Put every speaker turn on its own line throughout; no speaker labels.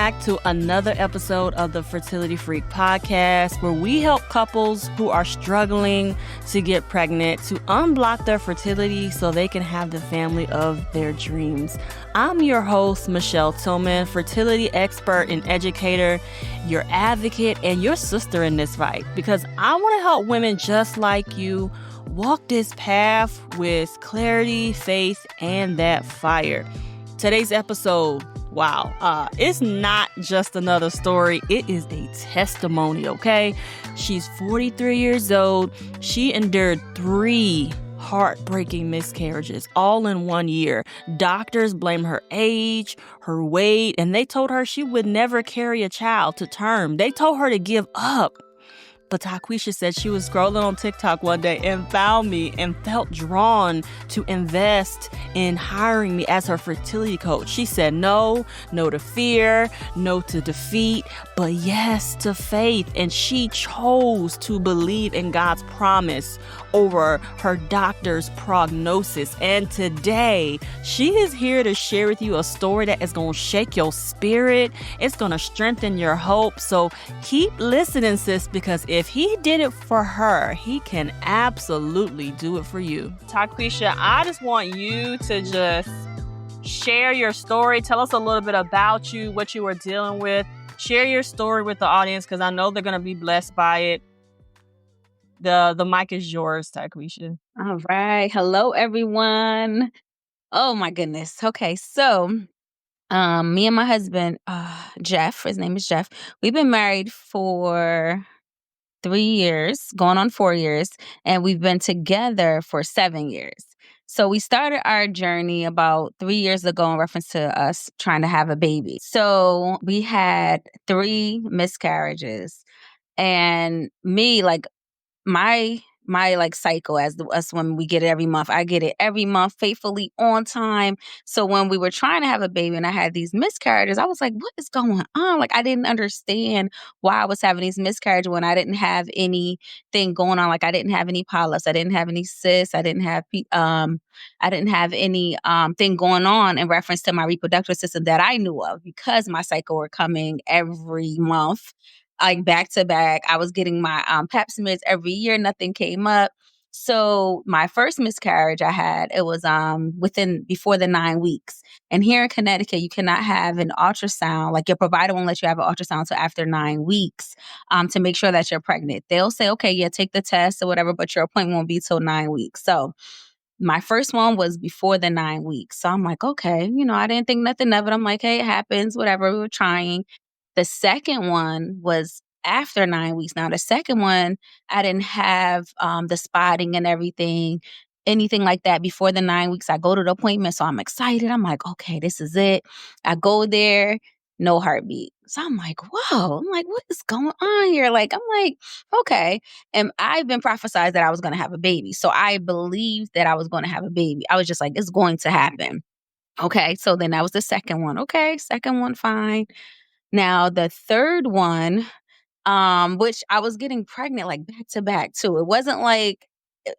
back to another episode of the Fertility Freak Podcast, where we help couples who are struggling to get pregnant to unblock their fertility so they can have the family of their dreams. I'm your host, Michelle Tillman, fertility expert and educator, your advocate, and your sister in this fight, because I want to help women just like you walk this path with clarity, faith, and that fire. Today's episode, wow, it's not just another story. It is a testimony, okay? She's 43 years old. She endured 3 heartbreaking miscarriages all in 1 year. Doctors blame her age, her weight, and they told her she would never carry a child to term. They told her to give up. But Tyquesha said she was scrolling on TikTok one day and found me and felt drawn to invest in hiring me as her fertility coach. She said no to fear, no to defeat, but yes to faith. And she chose to believe in God's promise over her doctor's prognosis. And today, she is here to share with you a story that is going to shake your spirit. It's going to strengthen your hope. So keep listening, sis, because if he did it for her, he can absolutely do it for you. Tyquesha, I just want you to just share your story. Tell us a little bit about you, what you were dealing with. Share your story with the audience because I know they're going to be blessed by it. The mic is yours, Tyquesha.
All right. Hello, everyone. Oh, my goodness. Okay. So me and my husband, Jeff, his name is Jeff. We've been married for 3 years, going on 4 years, and we've been together for 7 years. So we started our journey about 3 years ago in reference to us trying to have a baby. So we had 3 miscarriages, and me, like, my like cycle as us women, we get it every month. I get it every month faithfully on time. So when we were trying to have a baby and I had these miscarriages, I was like, what is going on? Like, I didn't understand why I was having these miscarriages when I didn't have anything going on. Like, I didn't have any polyps, I didn't have any cysts, I didn't have any thing going on in reference to my reproductive system that I knew of, because my cycle were coming every month, like back to back. I was getting my pap smears every year. Nothing came up. So my first miscarriage I had, it was before the 9 weeks. And here in Connecticut, you cannot have an ultrasound. Like, your provider won't let you have an ultrasound until after 9 weeks to make sure that you're pregnant. They'll say, okay, yeah, take the test or whatever, but your appointment won't be till 9 weeks. So my first one was before the 9 weeks. So I'm like, okay, I didn't think nothing of it. I'm like, hey, it happens, whatever. We were trying. The second one was after 9 weeks. Now, the second one, I didn't have the spotting and anything like that before the 9 weeks. I go to the appointment, so I'm excited. I'm like, okay, this is it. I go there, no heartbeat. So I'm like, whoa. I'm like, what is going on here? Like, I'm like, okay. And I've been prophesied that I was going to have a baby. So I believed that I was going to have a baby. I was just like, it's going to happen. Okay. So then that was the second one. Okay. Second one, fine. Now, the third one, which I was getting pregnant like back to back too. It wasn't like,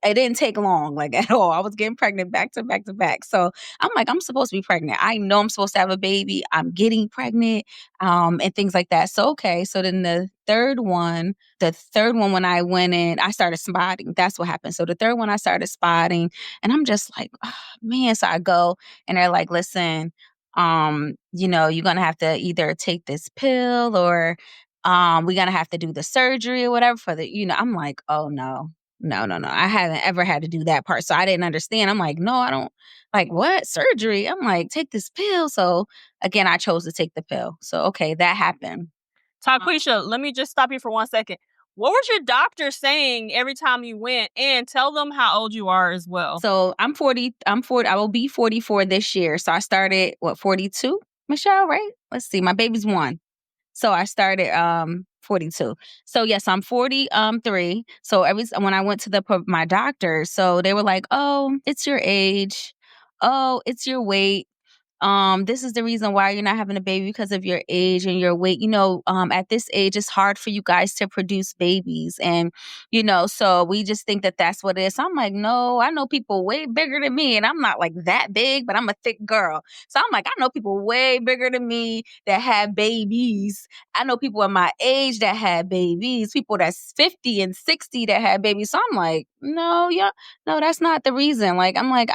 it didn't take long, like, at all. I was getting pregnant back to back to back. So I'm like, I'm supposed to be pregnant. I know I'm supposed to have a baby. I'm getting pregnant, and things like that. So, okay. So then the third one, when I went in, I started spotting. That's what happened. So the third one, I started spotting, and I'm just like, oh, man. So I go, and they're like, listen, you're going to have to either take this pill or we're going to have to do the surgery or whatever for I'm like, oh no. No. I haven't ever had to do that part. So I didn't understand. I'm like, no, I don't. Like, what? Surgery? I'm like, take this pill. So again, I chose to take the pill. So, okay, that happened.
Tyquesha, let me just stop you for 1 second. What was your doctor saying every time you went? And tell them how old you are as well.
So I'm 40. I will be 44 this year. So I started, 42, Michelle, right? Let's see. My baby's 1. So I started 42. So yes, I'm 43. So when I went to my doctor, so they were like, "Oh, it's your age. Oh, it's your weight. this is the reason why you're not having a baby because of your age and your weight. At this age, it's hard for you guys to produce babies. And, so we just think that that's what it is. So I'm like, no, I know people way bigger than me. And I'm not like that big, but I'm a thick girl. So I'm like, I know people way bigger than me that have babies. I know people in my age that had babies, people that's 50 and 60 that had babies. So I'm like, no, yeah, no, that's not the reason. Like, I'm like,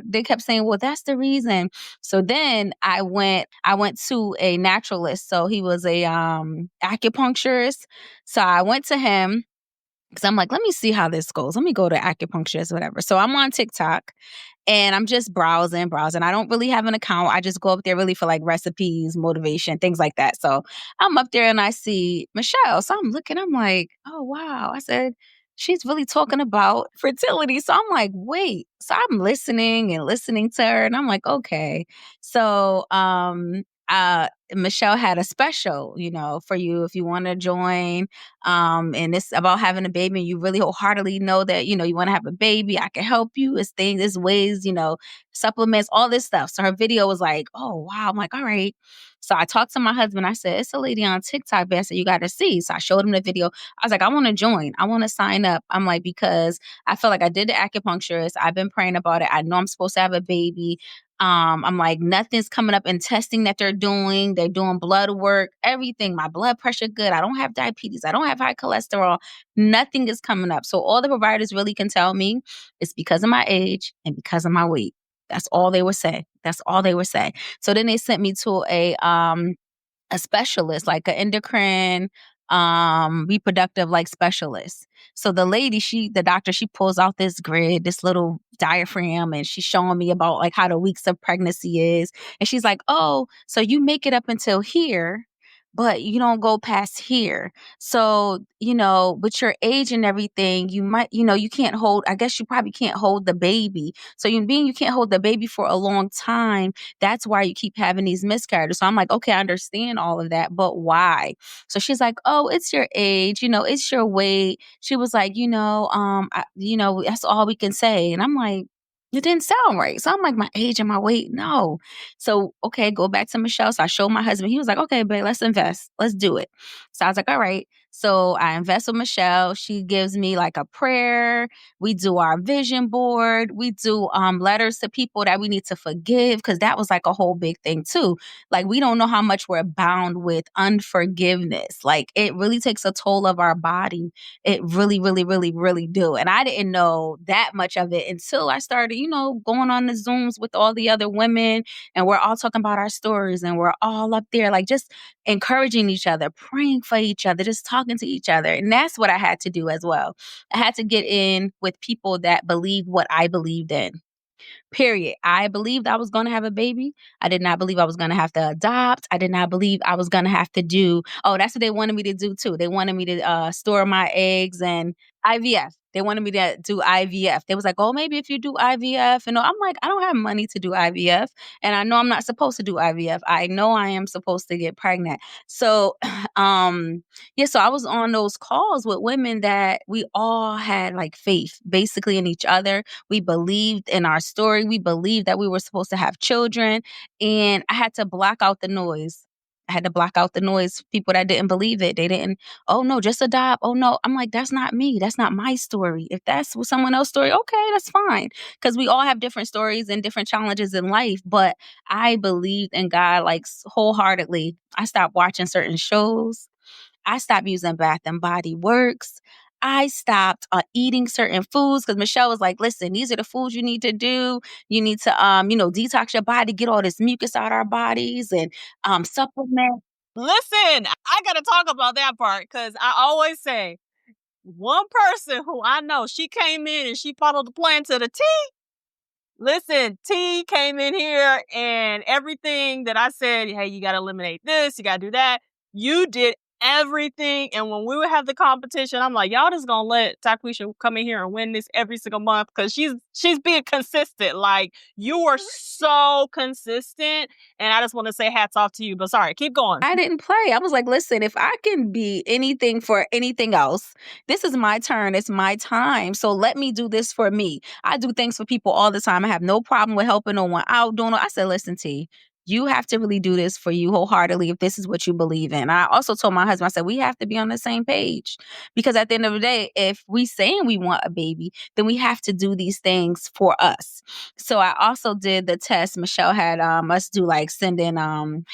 They kept saying, well, that's the reason. So then I went to a naturalist. So he was a acupuncturist. So I went to him because I'm like, let me see how this goes. Let me go to acupuncturist, whatever. So I'm on TikTok and I'm just browsing. I don't really have an account. I just go up there really for like recipes, motivation, things like that. So I'm up there and I see Michelle. So I'm looking, I'm like, oh, wow. I said, she's really talking about fertility. So I'm like, wait. So I'm listening to her and I'm like, okay. So, Michelle had a special, for you if you want to join. And it's about having a baby and you really wholeheartedly know that, you want to have a baby. I can help you. It's things, it's ways, supplements, all this stuff. So her video was like, oh, wow. I'm like, all right. So I talked to my husband. I said, it's a lady on TikTok. I said, you got to see. So I showed him the video. I was like, I want to join. I want to sign up. I'm like, because I feel like I did the acupuncturist. I've been praying about it. I know I'm supposed to have a baby. I'm like, nothing's coming up in testing that they're doing. They're doing blood work, everything. My blood pressure good. I don't have diabetes. I don't have high cholesterol. Nothing is coming up. So all the providers really can tell me is because of my age and because of my weight. That's all they would say. So then they sent me to a specialist, like an endocrine, reproductive like specialist. So the doctor, she pulls out this grid, this little diaphragm, and she's showing me about like how the weeks of pregnancy is. And she's like, oh, so you make it up until here, but you don't go past here. So, with your age and everything, you might, you can't hold, I guess you probably can't hold the baby. So you can't hold the baby for a long time. That's why you keep having these miscarriages. So I'm like, okay, I understand all of that, but why? So she's like, oh, it's your age, it's your weight. She was like, that's all we can say. And I'm like, it didn't sound right. So I'm like, my age and my weight, no. So, okay, go back to Michelle. So I showed my husband. He was like, okay, babe, let's invest. Let's do it. So I was like, all right. So I invest with Michelle. She gives me like a prayer. We do our vision board. We do letters to people that we need to forgive, because that was like a whole big thing too. Like, we don't know how much we're bound with unforgiveness. Like, it really takes a toll of our body. It really, really, really, really do. And I didn't know that much of it until I started, going on the Zooms with all the other women, and we're all talking about our stories, and we're all up there, like, just encouraging each other, praying for each other, just talking to each other. And that's what I had to do as well. I had to get in with people that believed what I believed in. Period. I believed I was going to have a baby. I did not believe I was going to have to adopt. I did not believe I was going to have to do, that's what they wanted me to do too. They wanted me to store my eggs and IVF. They wanted me to do IVF. They was like, oh, maybe if you do IVF. And I'm like, I don't have money to do IVF. And I know I'm not supposed to do IVF. I know I am supposed to get pregnant. So, so I was on those calls with women that we all had like faith basically in each other. We believed in our story. We believed that we were supposed to have children. And I had to block out the noise. People that didn't believe it. They didn't, oh no, just adopt. Oh no. I'm like, that's not me. That's not my story. If that's someone else's story, okay, that's fine. Because we all have different stories and different challenges in life. But I believed in God like wholeheartedly. I stopped watching certain shows. I stopped using Bath and Body Works. I stopped eating certain foods because Michelle was like, listen, these are the foods you need to do. You need to, detox your body, get all this mucus out of our bodies, and supplement.
Listen, I got to talk about that part, because I always say, one person who I know, she came in and she followed the plan to the T. Listen, T came in here and everything that I said, hey, you got to eliminate this, you got to do that. You did everything. And when we would have the competition, I'm like, y'all just gonna let Tyquesha come in here and win this every single month, because she's being consistent. Like, you are so consistent, and I just want to say hats off to you. But sorry, keep going.
I didn't play. I was like, listen, if I can be anything for anything else, this is my turn. It's my time. So let me do this for me. I do things for people all the time. I have no problem with helping no one out. I said, listen, T, you have to really do this for you wholeheartedly if this is what you believe in. I also told my husband, I said, we have to be on the same page, because at the end of the day, if we saying we want a baby, then we have to do these things for us. So I also did the test. Michelle had us do like send in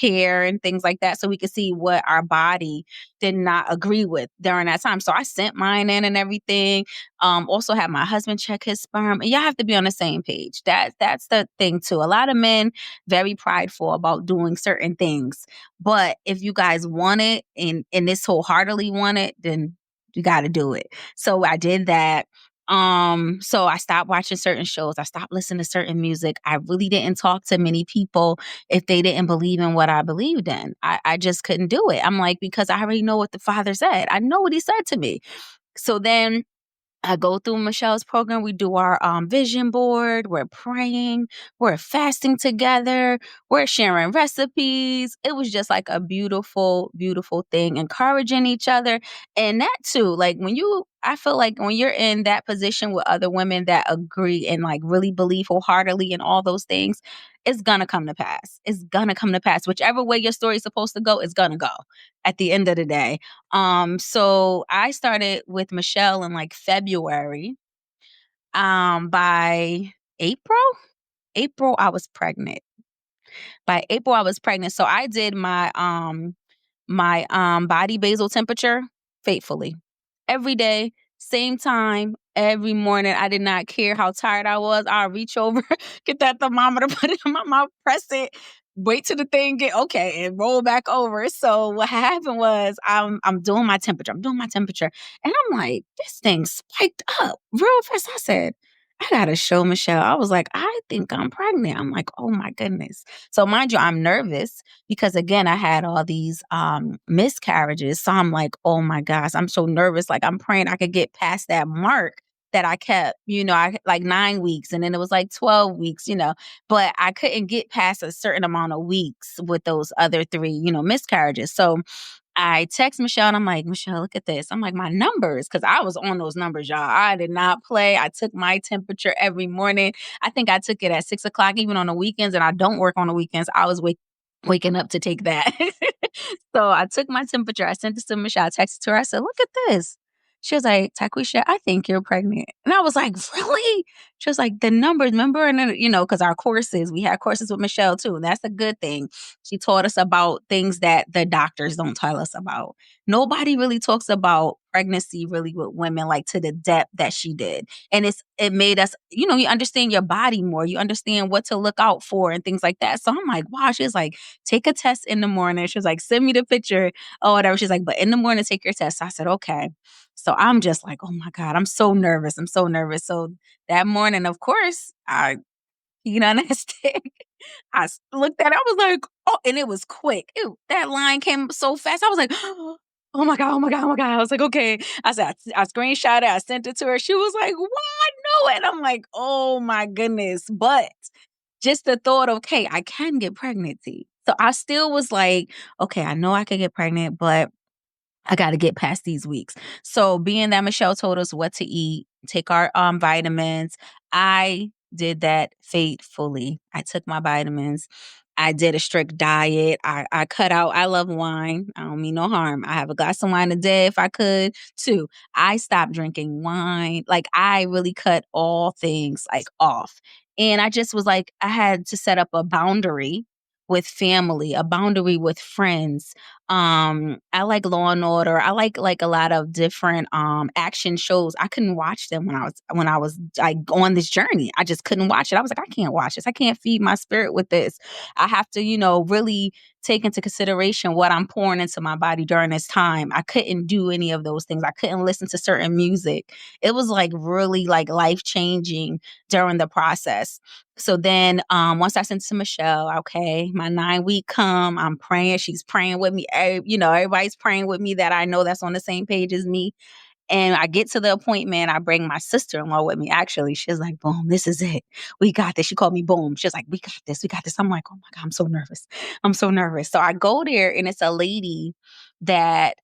hair and things like that, so we could see what our body did not agree with during that time. So I sent mine in and everything. Also had my husband check his sperm. And y'all have to be on the same page. That's the thing too. A lot of men very prideful about doing certain things. But if you guys want it and this wholeheartedly want it, then you got to do it. So I did that. So I stopped watching certain shows. I stopped listening to certain music. I really didn't talk to many people if they didn't believe in what I believed in. I just couldn't do it. I'm like, because I already know what the Father said. I know what he said to me. So then I go through Michelle's program. We do our vision board. We're praying. We're fasting together. We're sharing recipes. It was just like a beautiful, beautiful thing, encouraging each other. And that too, like I feel like when you're in that position with other women that agree and like really believe wholeheartedly in all those things, it's going to come to pass. It's going to come to pass. Whichever way your story is supposed to go, it's going to go at the end of the day. So I started with Michelle in like February. By April, I was pregnant. By April, I was pregnant. So I did my body basal temperature faithfully every day, same time, every morning. I did not care how tired I was. I'll reach over, get that thermometer, put it in my mouth, press it, wait till the thing get okay, and roll back over. So what happened was I'm doing my temperature. And I'm like, this thing spiked up real fast. I said, I gotta show Michelle. I was like, I think I'm pregnant. I'm like, oh my goodness. So mind you, I'm nervous because again, I had all these miscarriages. So I'm like, oh my gosh, I'm so nervous. Like I'm praying I could get past that mark that I kept, I like 9 weeks and then it was like 12 weeks, but I couldn't get past a certain amount of weeks with those other three, miscarriages. So I text Michelle and I'm like, Michelle, look at this. I'm like, my numbers, because I was on those numbers, y'all. I did not play. I took my temperature every morning. I think I took it at 6:00, even on the weekends, and I don't work on the weekends. I was waking up to take that. So I took my temperature. I sent it to Michelle. I texted to her. I said, look at this. She was like, Tyquesha, I think you're pregnant. And I was like, really? She was like, the numbers, remember? And then, because we had courses with Michelle too. And that's a good thing. She taught us about things that the doctors don't tell us about. Nobody really talks about pregnancy really with women like to the depth that she did. And it made us, you understand your body more. You understand what to look out for and things like that. So I'm like, wow. She was like, take a test in the morning. She was like, send me the picture or whatever. She's like, but in the morning, take your test. So I said, okay. So I'm just like, oh my God, I'm so nervous. So that morning, of course, I peed on that stick. Looked at it. I was like, oh, and it was quick. That line came so fast. I was like, oh my God, oh my God, oh my God. I was like, okay. I said, I screenshot it. I sent it to her. She was like, what? I know it. I'm like, oh my goodness. But just the thought of, okay, I can get pregnancy. So I still was like, okay, I know I could get pregnant, but I got to get past these weeks. So being that Michelle told us what to eat, take our vitamins, I did that faithfully. I took my vitamins. I did a strict diet. I cut out, I love wine. I don't mean no harm. I have a glass of wine a day if I could. 2, I stopped drinking wine. Like I really cut all things like off. And I just was like, I had to set up a boundary with family, a boundary with friends. I like Law and Order. I like a lot of different action shows. I couldn't watch them when I was like on this journey. I just couldn't watch it. I was like, I can't watch this. I can't feed my spirit with this. I have to, really take into consideration what I'm pouring into my body during this time. I couldn't do any of those things. I couldn't listen to certain music. It was like really like life changing during the process. So then once I sent it to Michelle, okay, my 9-week come, I'm praying. She's praying with me. Everybody's praying with me that I know that's on the same page as me. And I get to the appointment. I bring my sister-in-law with me. Actually, she's like, boom, this is it. We got this. She called me boom. She's like, we got this. We got this. I'm like, oh my God, I'm so nervous. So I go there and it's a lady that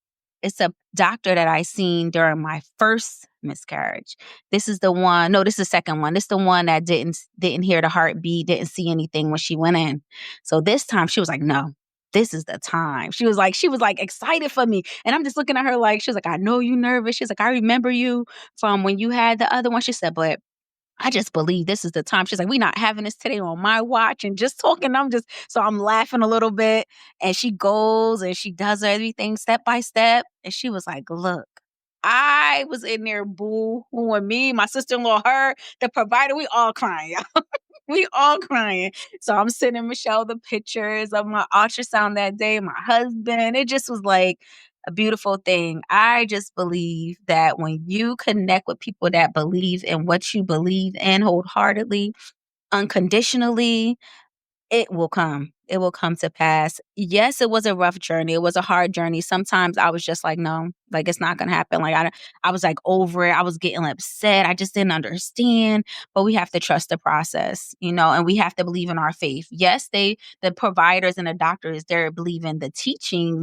It's a doctor that I seen during my first miscarriage. This is the one. No, this is the second one. This is the one that didn't hear the heartbeat, didn't see anything when she went in. So this time she was like, no, this is the time. She was like excited for me. And I'm just looking at her like, she was like, I know you nervous. She's like, I remember you from when you had the other one. She said, but I just believe this is the time. She's like, we not having this today on my watch, and just talking. So I'm laughing a little bit, and she goes and she does everything step by step. And she was like, look, I was in there boo-hooing, me, my sister-in-law, her, the provider, we all crying. We all crying. So I'm sending Michelle the pictures of my ultrasound that day, my husband. It just was like a beautiful thing. I just believe that when you connect with people that believe in what you believe in wholeheartedly, unconditionally, it will come. It will come to pass. Yes, it was a rough journey. It was a hard journey. Sometimes I was just like, no, like it's not going to happen. Like I was like over it. I was getting upset. I just didn't understand. But we have to trust the process, and we have to believe in our faith. Yes, the providers and the doctors, they're believing the teaching,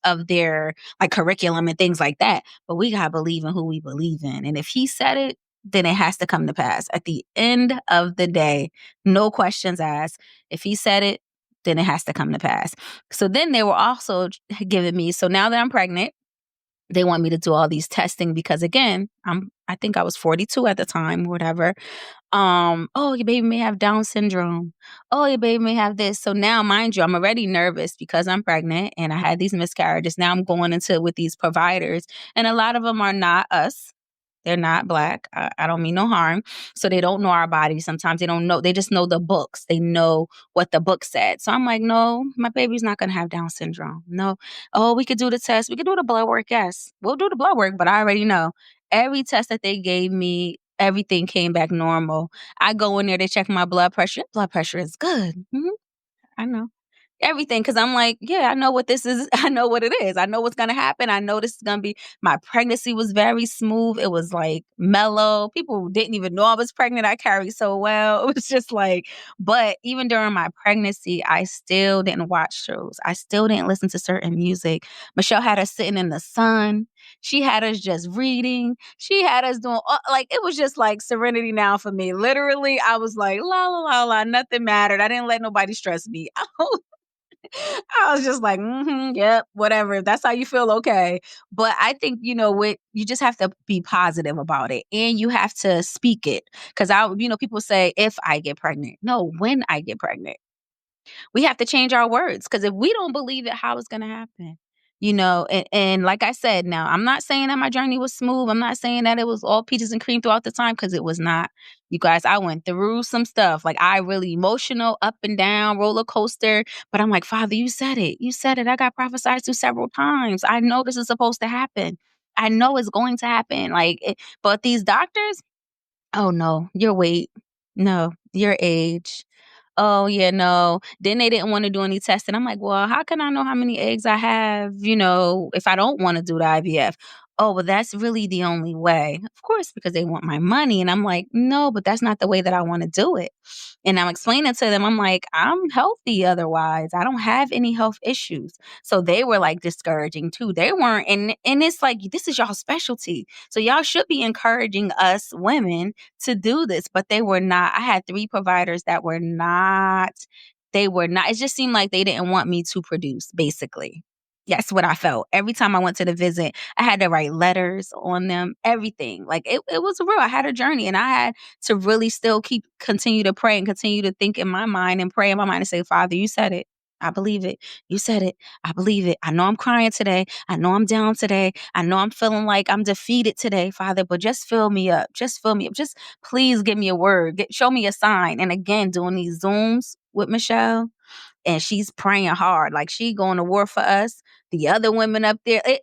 of their like curriculum and things like that. But we gotta believe in who we believe in. And if he said it, then it has to come to pass. At the end of the day, no questions asked. If he said it, then it has to come to pass. So then they were also giving me, so now that I'm pregnant, they want me to do all these testing because again, I think I was 42 at the time or whatever. Oh, your baby may have Down syndrome. Oh, your baby may have this. So now, mind you, I'm already nervous because I'm pregnant and I had these miscarriages. Now I'm going into it with these providers, and a lot of them are not us. They're not Black. I don't mean no harm. So they don't know our bodies. Sometimes they don't know. They just know the books. They know what the book said. So I'm like, no, my baby's not going to have Down syndrome. No. Oh, we could do the test. We could do the blood work. Yes. We'll do the blood work, but I already know. Every test that they gave me, everything came back normal. I go in there, they check my blood pressure. Blood pressure is good. I know everything because I'm like, yeah, I know what this is. I know what it is. I know what's going to happen. I know this is going to be, my pregnancy was very smooth. It was like mellow. People didn't even know I was pregnant. I carried so well. It was just like, but even during my pregnancy, I still didn't watch shows. I still didn't listen to certain music. Michelle had us sitting in the sun. She had us just reading. She had us doing, like, it was just like serenity now for me. Literally, I was like, la, la, la, la, nothing mattered. I didn't let nobody stress me. I was just like, yep, whatever. If that's how you feel, okay. But I think, you just have to be positive about it and you have to speak it. Because people say, if I get pregnant. No, when I get pregnant. We have to change our words because if we don't believe it, how it's going to happen? And like I said, now I'm not saying that my journey was smooth. I'm not saying that it was all peaches and cream throughout the time because it was not. You guys, I went through some stuff. Like I really emotional, up and down, roller coaster. But I'm like, Father, you said it. You said it. I got prophesied to several times. I know this is supposed to happen. I know it's going to happen. But these doctors, oh no, your weight. No, your age. Oh, yeah, no. Then they didn't want to do any testing. I'm like, well, how can I know how many eggs I have, if I don't want to do the IVF? Oh, but that's really the only way. Of course, because they want my money. And I'm like, no, but that's not the way that I want to do it. And I'm explaining to them, I'm like, I'm healthy otherwise. I don't have any health issues. So they were like discouraging too. They weren't. And it's like, this is y'all specialty. So y'all should be encouraging us women to do this, but they were not. I had 3 providers that were not, they were not. It just seemed like they didn't want me to produce, basically. That's what I felt. Every time I went to the visit, I had to write letters on them, everything. Like it was real. I had a journey and I had to really still continue to pray and continue to think in my mind and pray in my mind and say, Father, you said it. I believe it. You said it. I believe it. I know I'm crying today. I know I'm down today. I know I'm feeling like I'm defeated today, Father, but just fill me up. Just fill me up. Just please give me a word. Show me a sign. And again, doing these Zooms with Michelle, and she's praying hard. Like she going to war for us. The other women up there, I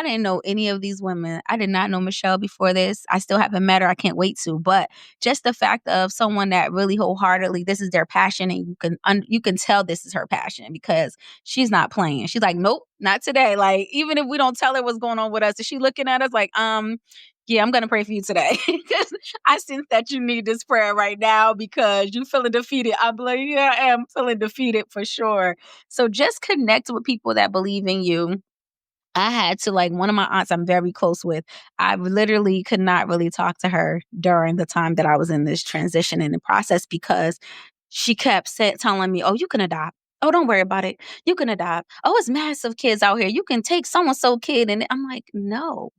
didn't know any of these women. I did not know Michelle before this. I still haven't met her. I can't wait to. But just the fact of someone that really wholeheartedly, this is their passion, and you can tell this is her passion because she's not playing. She's like, nope, not today. Like even if we don't tell her what's going on with us, is she looking at us like, yeah, I'm going to pray for you today. I sense that you need this prayer right now because you're feeling defeated. I'm like, yeah, I am feeling defeated for sure. So just connect with people that believe in you. I had to, like, one of my aunts I'm very close with, I literally could not really talk to her during the time that I was in this transition in the process because she kept telling me, "Oh, you can adopt. Oh, don't worry about it. You can adopt. Oh, it's massive kids out here. You can take so and so kid." And I'm like, no.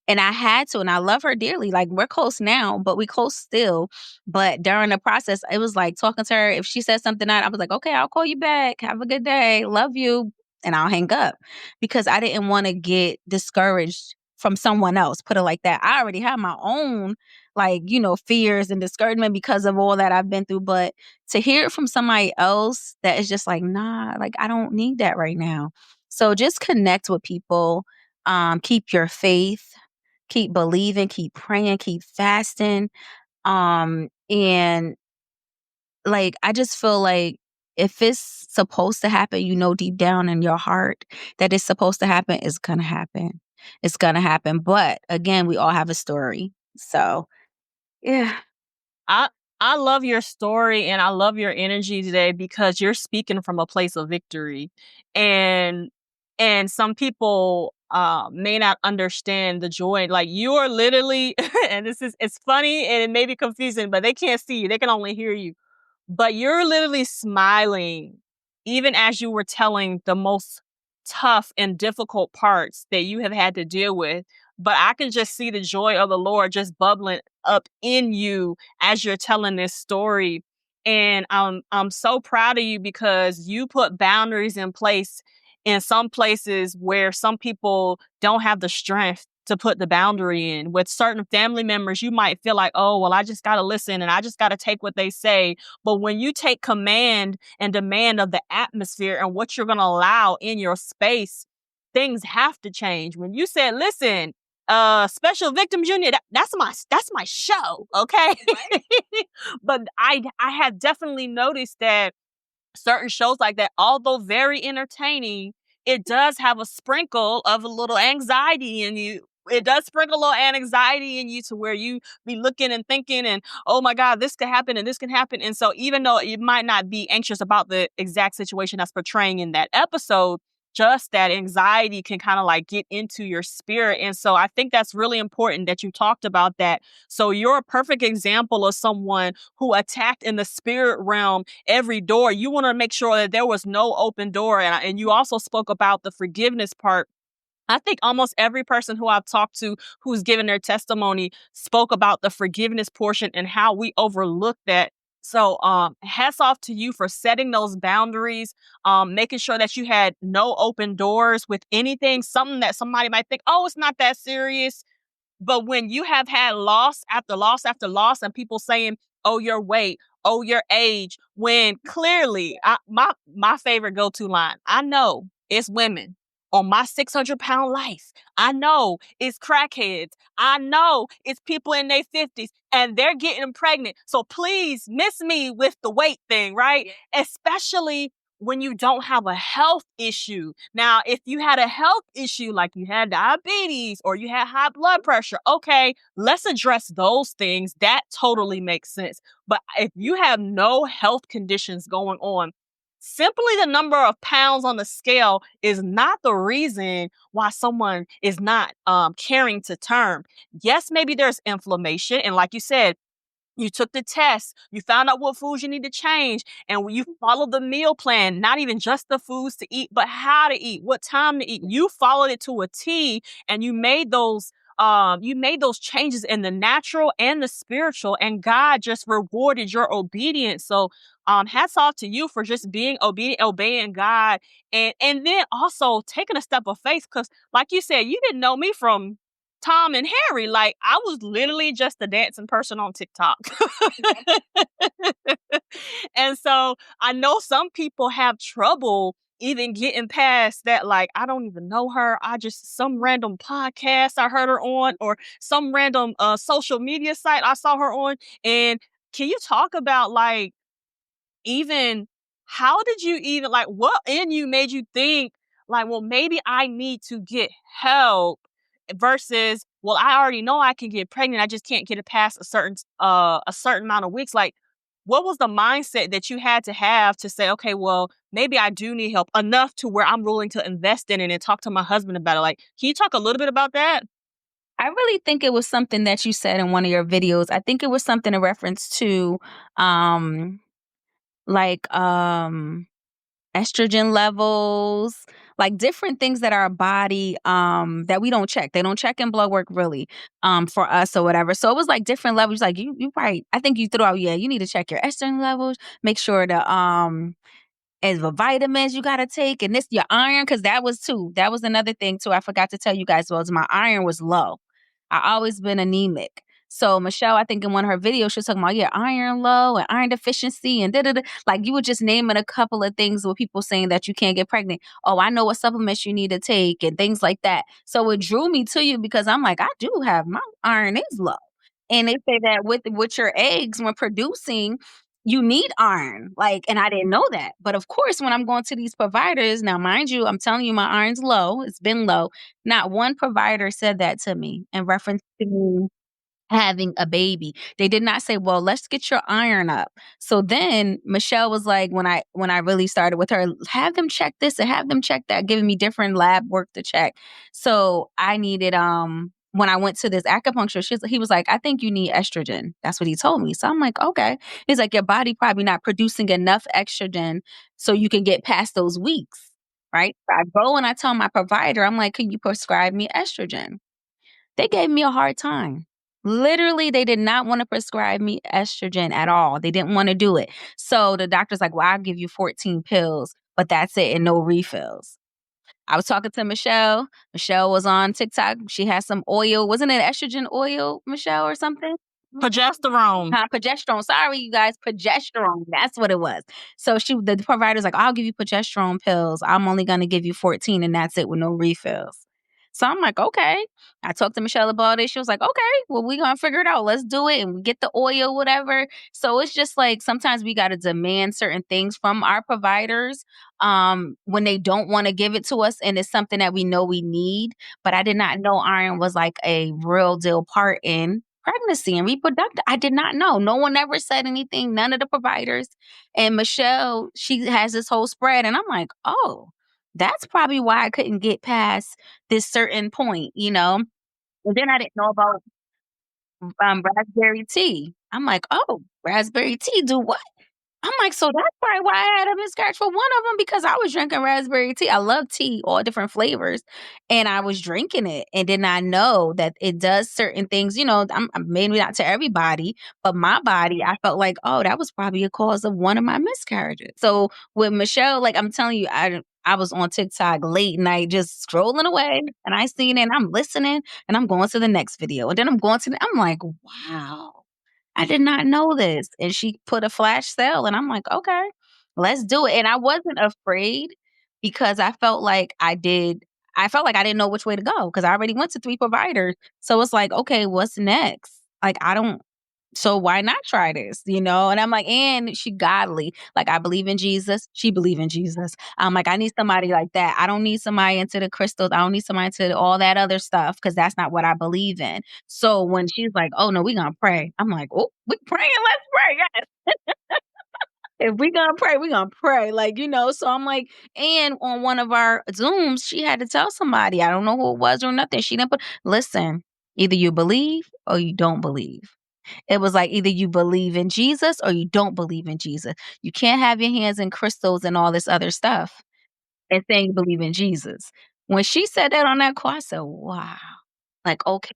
And I had to, and I love her dearly. Like, we're close now, but we close still. But during the process, it was like talking to her. If she said something I was like, okay, I'll call you back. Have a good day. Love you. And I'll hang up because I didn't want to get discouraged from someone else. Put it like that. I already have my own, like, fears and discouragement because of all that I've been through. But to hear it from somebody else that is just like, nah, like, I don't need that right now. So just connect with people. Keep your faith, keep believing, keep praying, keep fasting. And like, I just feel like if it's supposed to happen, deep down in your heart that it's supposed to happen, it's going to happen. It's going to happen. But again, we all have a story. So, yeah.
I I love your story and I love your energy today because you're speaking from a place of victory. And some people may not understand the joy. Like, you are literally and it's funny and it may be confusing, but they can't see you. They can only hear you. But you're literally smiling even as you were telling the most tough and difficult parts that you have had to deal with. But I can just see the joy of the Lord just bubbling up in you as you're telling this story. And I'm so proud of you because you put boundaries in place in some places where some people don't have the strength to put the boundary in. With certain family members, you might feel like, oh, well, I just got to listen and I just got to take what they say. But when you take command and demand of the atmosphere and what you're going to allow in your space, things have to change. When you said, listen, Special Victims Union, that's my show, okay? Right. But I have definitely noticed that certain shows like that, although very entertaining, it does have a sprinkle of a little anxiety in you. It does sprinkle a little anxiety in you to where you be looking and thinking and, oh my God, this could happen and this can happen. And so even though you might not be anxious about the exact situation that's portraying in that episode, just that anxiety can kind of like get into your spirit. And so I think that's really important that you talked about that. So you're a perfect example of someone who attacked in the spirit realm every door. You want to make sure that there was no open door. And you also spoke about the forgiveness part. I think almost every person who I've talked to who's given their testimony spoke about the forgiveness portion and how we overlook that. So hats off to you for setting those boundaries, making sure that you had no open doors with anything, something that somebody might think, oh, it's not that serious. But when you have had loss after loss after loss and people saying, oh, your weight, oh, your age, when clearly my favorite go-to line, I know it's women on my 600-pound life. I know it's crackheads. I know it's people in their 50s and they're getting pregnant. So please miss me with the weight thing, right? Especially when you don't have a health issue. Now, if you had a health issue, like you had diabetes or you had high blood pressure, okay, let's address those things. That totally makes sense. But if you have no health conditions going on, simply the number of pounds on the scale is not the reason why someone is not carrying to term. Yes, maybe there's inflammation. And like you said, you took the test, you found out what foods you need to change, and you followed the meal plan, not even just the foods to eat, but how to eat, what time to eat. You followed it to a T and you made those changes in the natural and the spiritual, and God just rewarded your obedience. So hats off to you for just being obedient, obeying God, and then also taking a step of faith. Because like you said, you didn't know me from Tom and Harry. Like, I was literally just a dancing person on TikTok. And so I know some people have trouble even getting past that. Like, I don't even know her. I just, some random podcast I heard her on, or some random social media site I saw her on. And can you talk about, like, even how did you even, like, what in you made you think, like, well, maybe I need to get help versus, well, I already know I can get pregnant. I just can't get it past a certain amount of weeks. Like, what was the mindset that you had to have to say, okay, well, maybe I do need help enough to where I'm willing to invest in it and talk to my husband about it? Like, can you talk a little bit about that?
I really think it was something that you said in one of your videos. I think it was something in reference to um like estrogen levels, like different things that our body that we don't check. They don't check in blood work really for us or whatever. So it was like different levels. Like you right. I think you threw out, yeah, you need to check your estrogen levels, make sure to as the vitamins you gotta take, and this your iron, because that was too. That was another thing too. I forgot to tell you guys was my iron was low. I always been anemic. So Michelle, I think in one of her videos, she was talking about iron low and iron deficiency and da da da. Like you were just naming a couple of things with people saying that you can't get pregnant. Oh, I know what supplements you need to take and things like that. So it drew me to you because I'm like, I do have my iron is low. And they say that with your eggs when producing, you need iron. Like, and I didn't know that. But of course, when I'm going to these providers, now mind you, I'm telling you my iron's low. It's been low. Not one provider said that to me in reference to me having a baby. They did not say, "Well, let's get your iron up." So then Michelle was like, when I really started with her, have them check this and have them check that, giving me different lab work to check. So I needed when I went to this acupuncture, he was like, I think you need estrogen. That's what he told me. So I'm like, okay. He's like, your body probably not producing enough estrogen so you can get past those weeks, right? So I go and I tell my provider, I'm like, can you prescribe me estrogen? They gave me a hard time. Literally, they did not want to prescribe me estrogen at all. They didn't want to do it. So the doctor's like, well, I'll give you 14 pills, but that's it and no refills. I was talking to Michelle. Michelle was on TikTok. She had some oil. Wasn't it estrogen oil, Michelle, or something?
Progesterone.
Progesterone. Sorry, you guys. Progesterone. That's what it was. So the provider's like, I'll give you progesterone pills. I'm only going to give you 14 and that's it with no refills. So I'm like, okay. I talked to Michelle about it. She was like, okay, well, we're going to figure it out. Let's do it and get the oil, whatever. So it's just like sometimes we got to demand certain things from our providers when they don't want to give it to us and it's something that we know we need. But I did not know iron was like a real deal part in pregnancy and reproductive. I did not know. No one ever said anything, none of the providers. And Michelle, she has this whole spread. And I'm like, oh, that's probably why I couldn't get past this certain point, you know? And then I didn't know about raspberry tea. I'm like, oh, raspberry tea do what? I'm like, so that's probably why I had a miscarriage for one of them because I was drinking raspberry tea. I love tea, all different flavors, and I was drinking it and did not know that it does certain things. You know, maybe not to everybody, but my body, I felt like, oh, that was probably a cause of one of my miscarriages. So with Michelle, like I'm telling you, I was on TikTok late night just scrolling away and I seen it and I'm listening and I'm going to the next video and then I'm going to I'm like, wow. I did not know this. And she put a flash sale and I'm like, okay, let's do it. And I wasn't afraid because I felt like I didn't know which way to go because I already went to 3 providers. So it's like, okay, what's next? Like, so why not try this? You know? And I'm like, and she godly. Like, I believe in Jesus. She believe in Jesus. I'm like, I need somebody like that. I don't need somebody into the crystals. I don't need somebody into all that other stuff because that's not what I believe in. So when she's like, oh no, we gonna pray. I'm like, oh, we praying. Let's pray. Yes. If we gonna pray, we gonna pray. Like, you know, so I'm like, and on one of our Zooms, she had to tell somebody, I don't know who it was or nothing. She didn't put, listen, either you believe or you don't believe. It was like either you believe in Jesus or you don't believe in Jesus. You can't have your hands in crystals and all this other stuff and saying you believe in Jesus. When she said that on that call, I said, wow. Like, okay.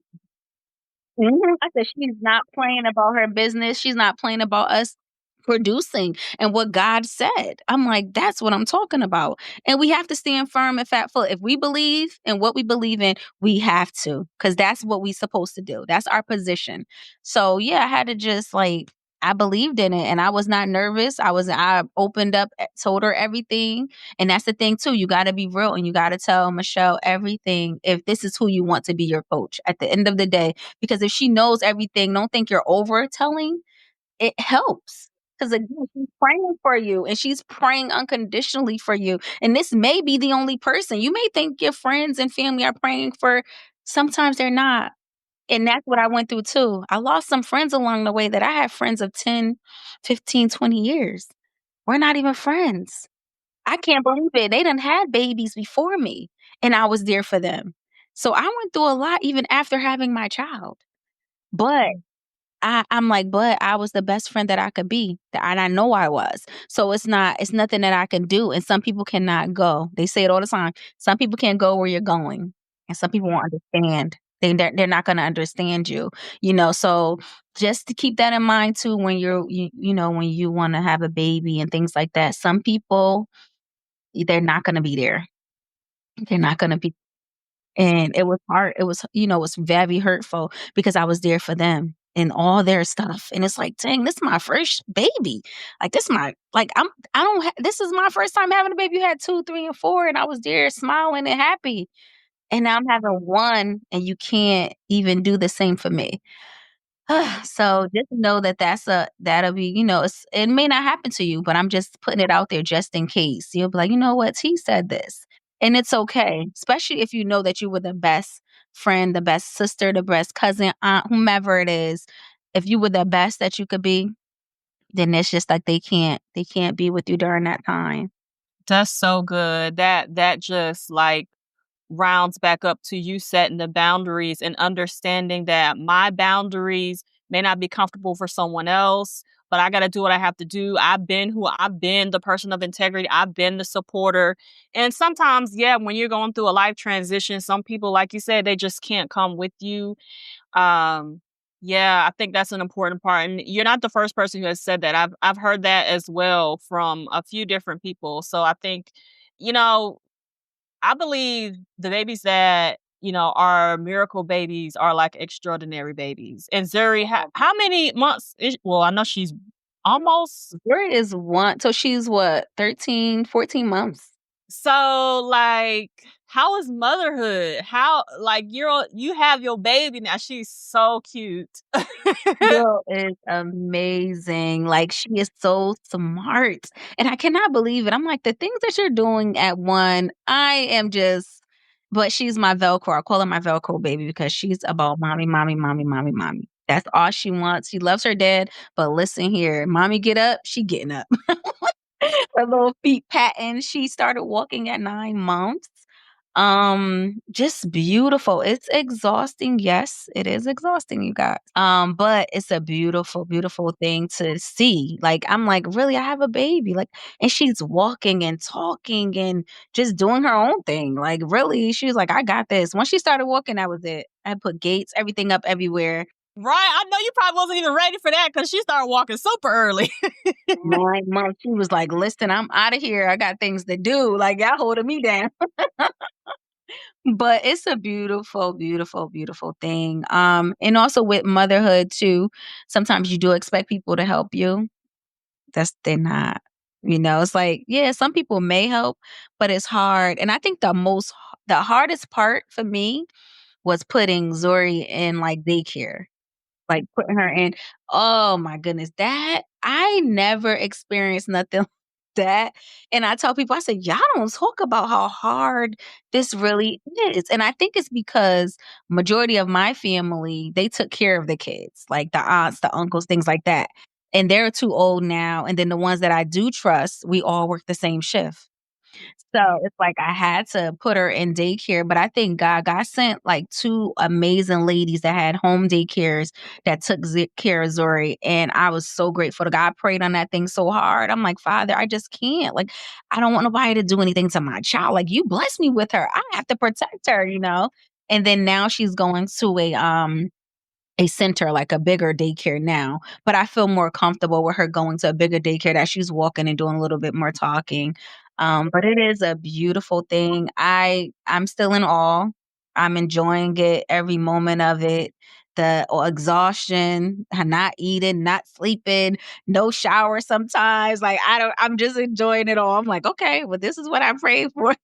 I said, she's not playing about her business. She's not playing about us producing and what God said. I'm like, that's what I'm talking about. And we have to stand firm and fatful. If we believe in what we believe in, we have to, because that's what we're supposed to do. That's our position. So yeah, I had to just like, I believed in it and I was not nervous. I opened up, told her everything. And that's the thing too. You got to be real and you got to tell Michelle everything if this is who you want to be your coach at the end of the day. Because if she knows everything, don't think you're over telling. It helps. Because again, she's praying for you and she's praying unconditionally for you. And this may be the only person. You may think your friends and family are praying for, sometimes they're not. And that's what I went through too. I lost some friends along the way that I had friends of 10, 15, 20 years. We're not even friends. I can't believe it. They done had babies before me, and I was there for them. So I went through a lot even after having my child. But I'm like, but I was the best friend that I could be, and I know I was. So it's nothing that I can do, and some people cannot go. They say it all the time. Some people can't go where you're going, and some people won't understand. They're not gonna understand you, so just to keep that in mind too when when you wanna have a baby and things like that. Some people, they're not gonna be there. They're not gonna be, and it was hard. It was very hurtful because I was there for them and all their stuff. And it's like, dang, this is my first baby. Like this my like I don't this is my first time having a baby. You had 2, 3, and 4, and I was there smiling and happy. And now I'm having one, and you can't even do the same for me. So just know that that'll be, it may not happen to you, but I'm just putting it out there just in case. You'll be like, you know what? He said this. And it's okay, especially if you know that you were the best friend, the best sister, the best cousin, aunt, whomever it is. If you were the best that you could be, then it's just like they can't be with you during that time.
That's so good. That just like rounds back up to you setting the boundaries and understanding that my boundaries may not be comfortable for someone else, but I got to do what I have to do. I've been the person of integrity. I've been the supporter. And sometimes, yeah, when you're going through a life transition, some people, like you said, they just can't come with you. Um, yeah, I think that's an important part. And you're not the first person who has said that. I've heard that as well from a few different people. So I think, you know, I believe the babies that, are miracle babies are like extraordinary babies. And Zuri, how many months well, I know she's almost.
Where is one? So she's what, 13, 14 months?
So like, how is motherhood? How, like, you have your baby now. She's so cute.
Girl is amazing. Like, she is so smart, and I cannot believe it. I'm like, the things that you're doing at 1, I am just but she's my Velcro. I call her my Velcro baby because she's about mommy, mommy, mommy, mommy, mommy. That's all she wants. She loves her dad, but listen here, mommy get up, she getting up. Her little feet patting. She started walking at 9 months. Just beautiful. It's exhausting. Yes, it is exhausting, you guys. But it's a beautiful, beautiful thing to see. Like, I'm like, really, I have a baby. Like, and she's walking and talking and just doing her own thing. Like, really, she was like, I got this. Once she started walking, that was it. I put gates, everything up everywhere.
Right. I know you probably wasn't even ready for that because she started walking super early.
9 months. She was like, listen, I'm out of here. I got things to do. Like, y'all holding me down. But it's a beautiful, beautiful, beautiful thing. And also with motherhood too, sometimes you do expect people to help you. They're not. It's like, yeah, some people may help, but it's hard. And I think the hardest part for me was putting Zuri in like daycare. Like, putting her in, oh my goodness, that I never experienced nothing like that, and I tell people, I said, "Y'all don't talk about how hard this really is," and I think it's because majority of my family, they took care of the kids, like the aunts, the uncles, things like that, and they're too old now, and then the ones that I do trust, we all work the same shift. So, it's like I had to put her in daycare, but I think God sent, like, 2 amazing ladies that had home daycares that took care of Zuri, and I was so grateful to God. I prayed on that thing so hard. I'm like, "Father, I just can't. Like, I don't want nobody to do anything to my child. Like, you bless me with her. I have to protect her?" And then now she's going to a center, like a bigger daycare now, but I feel more comfortable with her going to a bigger daycare that she's walking and doing a little bit more talking. But it is a beautiful thing. I'm still in awe. I'm enjoying it, every moment of it. The exhaustion, not eating, not sleeping, no shower sometimes. Like, I'm just enjoying it all. I'm like, okay, well, this is what I prayed for.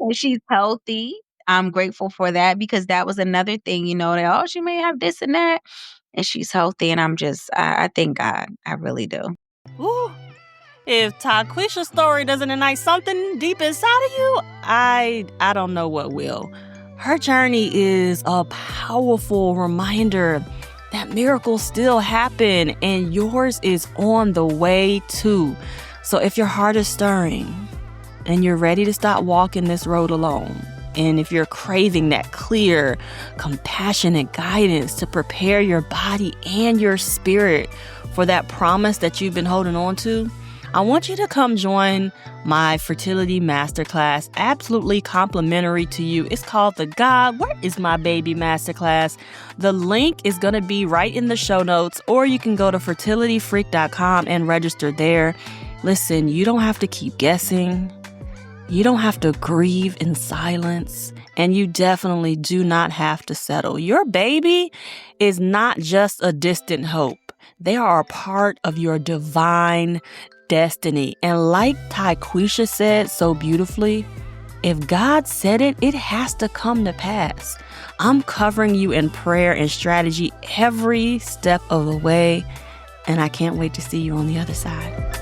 And she's healthy. I'm grateful for that because that was another thing, that, oh, she may have this and that. And she's healthy. And I thank God. I really do.
Ooh, if Tyquesha's story doesn't ignite something deep inside of you, I don't know what will. Her journey is a powerful reminder that miracles still happen and yours is on the way too. So if your heart is stirring and you're ready to stop walking this road alone, and if you're craving that clear, compassionate guidance to prepare your body and your spirit for that promise that you've been holding on to, I want you to come join my fertility masterclass, absolutely complimentary to you. It's called the God, Where is My Baby Masterclass. The link is going to be right in the show notes, or you can go to fertilityfreak.com and register there. Listen, you don't have to keep guessing. You don't have to grieve in silence, and you definitely do not have to settle. Your baby is not just a distant hope. They are a part of your divine destiny. And like Tyquesha said so beautifully, if God said it, it has to come to pass. I'm covering you in prayer and strategy every step of the way, and I can't wait to see you on the other side.